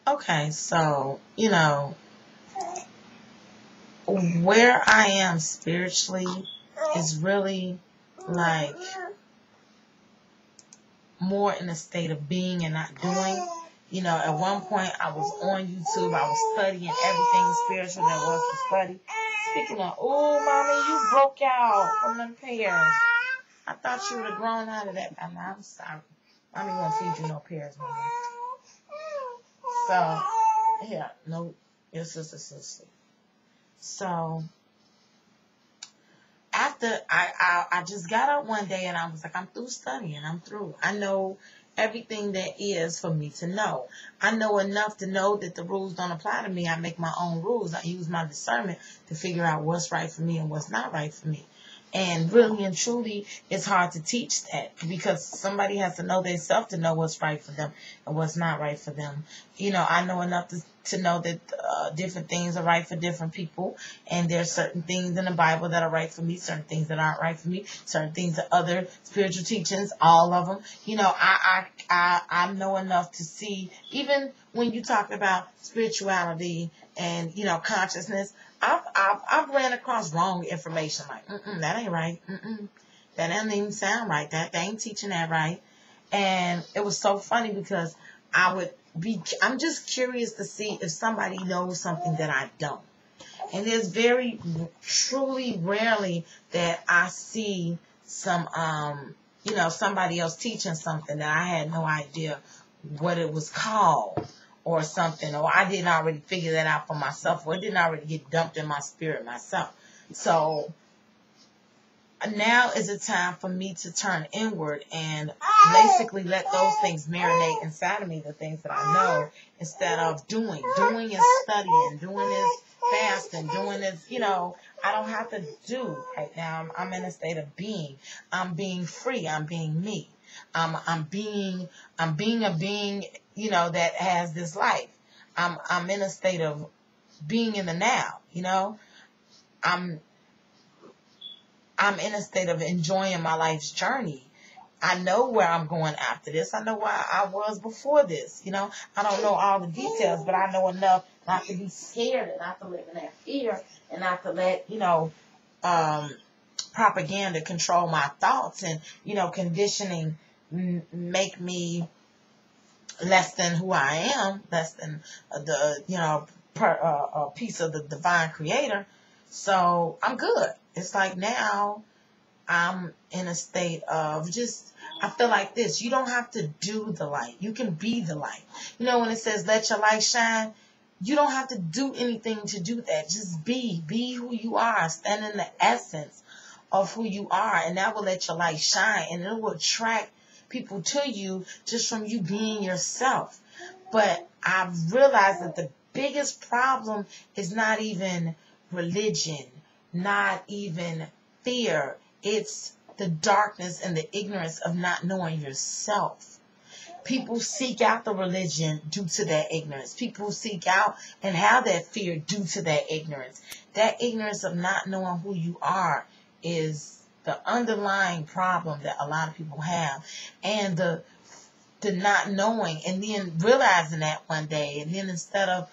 Okay, so, where I am spiritually is really like more in a state of being and not doing. At one point I was on YouTube, I was studying everything spiritual there was to study. Speaking of, oh, mommy, you broke out from them pears. I thought you would have grown out of that by now. I'm sorry. Mommy won't feed you no pears, mommy. So, yeah, no, your sister's asleep. So, after I just got up one day and I was like, I'm through studying. I'm through. I know everything there is for me to know. I know enough to know that the rules don't apply to me. I make my own rules. I use my discernment to figure out what's right for me and what's not right for me. And really and truly, it's hard to teach that because somebody has to know themselves to know what's right for them and what's not right for them. I know enough to know that different things are right for different people, and there's certain things in the Bible that are right for me, certain things that aren't right for me, certain things that other spiritual teachings, all of them. I know enough to see, even when you talk about spirituality and consciousness. I've ran across wrong information like that ain't right. That doesn't even sound right. They ain't teaching that right. And it was so funny because I'm just curious to see if somebody knows something that I don't. And there's very truly rarely that I see somebody else teaching something that I had no idea what it was called or something, or I didn't already figure that out for myself, or it didn't already get dumped in my spirit myself. So now is a time for me to turn inward and basically let those things marinate inside of me, the things that I know, instead of doing is studying, doing is fasting, doing is, I don't have to do right now. I'm in a state of being. I'm being free. I'm being me. I'm being a being, that has this life. I'm in a state of being in the now, I'm in a state of enjoying my life's journey. I know where I'm going after this. I know where I was before this. I don't know all the details, but I know enough not to be scared and not to live in that fear and not to let, propaganda control my thoughts and, conditioning make me less than who I am, less than a piece of the divine creator. So I'm good. It's like now I'm in a state of I feel like this. You don't have to do the light. You can be the light. When it says let your light shine, you don't have to do anything to do that. Just be. Be who you are. Stand in the essence of who you are. And that will let your light shine. And it will attract people to you just from you being yourself. But I've realized that the biggest problem is not even religion, not even fear. It's the darkness and the ignorance of not knowing yourself. People seek out the religion due to their ignorance. People seek out and have that fear due to their ignorance. That ignorance of not knowing who you are is the underlying problem that a lot of people have. And the not knowing and then realizing that one day, and then instead of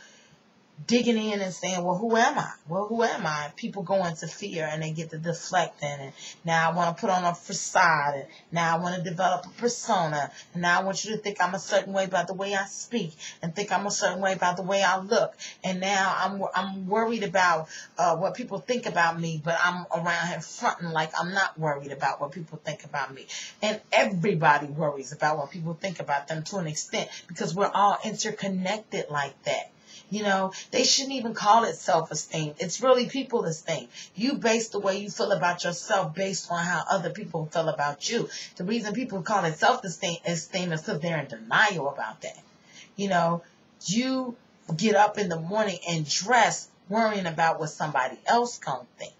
digging in and saying, well, who am I? Well, who am I? People go into fear and they get to deflecting. And now I want to put on a facade. And now I want to develop a persona. And now I want you to think I'm a certain way by the way I speak and think I'm a certain way by the way I look. And now I'm worried about what people think about me, but I'm around here fronting like I'm not worried about what people think about me. And everybody worries about what people think about them to an extent because we're all interconnected like that. They shouldn't even call it self-esteem. It's really people esteem. You base the way you feel about yourself based on how other people feel about you. The reason people call it self-esteem is because they're in denial about that. You get up in the morning and dress worrying about what somebody else gonna think.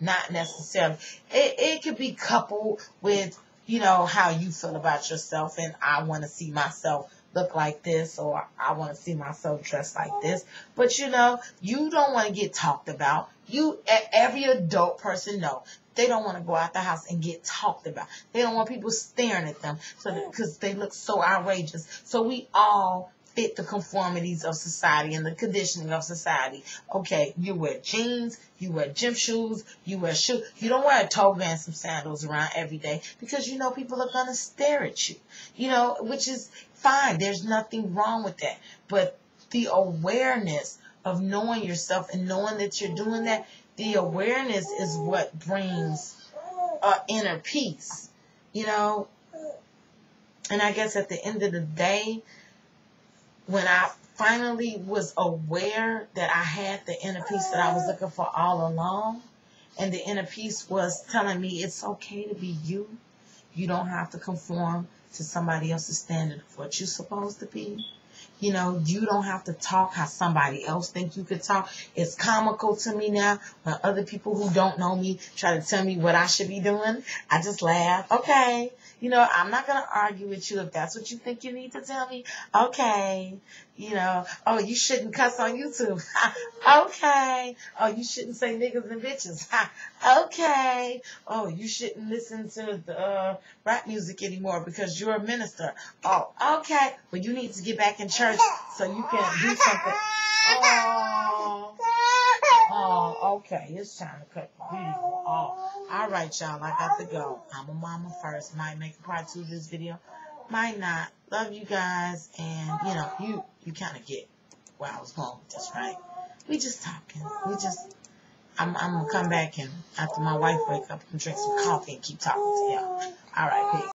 Not necessarily. It could be coupled with, how you feel about yourself, and I want to see myself look like this, or I want to see myself dressed like this. But you don't want to get talked about. Every adult person know they don't want to go out the house and get talked about. They don't want people staring at them because they look so outrageous. So we all fit the conformities of society and the conditioning of society. Okay, you wear jeans, you wear gym shoes, you wear shoes. You don't wear a toga and some sandals around every day because you know people are going to stare at you, you know, which is fine. There's nothing wrong with that. But the awareness of knowing yourself and knowing that you're doing that, the awareness is what brings inner peace, you know. And I guess at the end of the day, when I finally was aware that I had the inner peace that I was looking for all along, and the inner peace was telling me it's okay to be you. You don't have to conform to somebody else's standard of what you're supposed to be. You know, you don't have to talk how somebody else thinks you could talk. It's comical to me now when other people who don't know me try to tell me what I should be doing. I just laugh. Okay. You know, I'm not going to argue with you if that's what you think you need to tell me. Okay. You know, oh, you shouldn't cuss on YouTube. Okay. Oh, you shouldn't say niggas and bitches. Okay. Oh, you shouldn't listen to the rap music anymore because you're a minister. Oh, okay. Well, you need to get back in church so you can do something. Oh, okay. It's time to cut the video. Oh, all right, y'all. I got to go. I'm a mama first. Might make a part 2 of this video. Might not. Love you guys. And, you know, you kind of get where I was going with this, right? We just talking. I'm going to come back and after my wife wake up and drink some coffee and keep talking to y'all. All right, peace.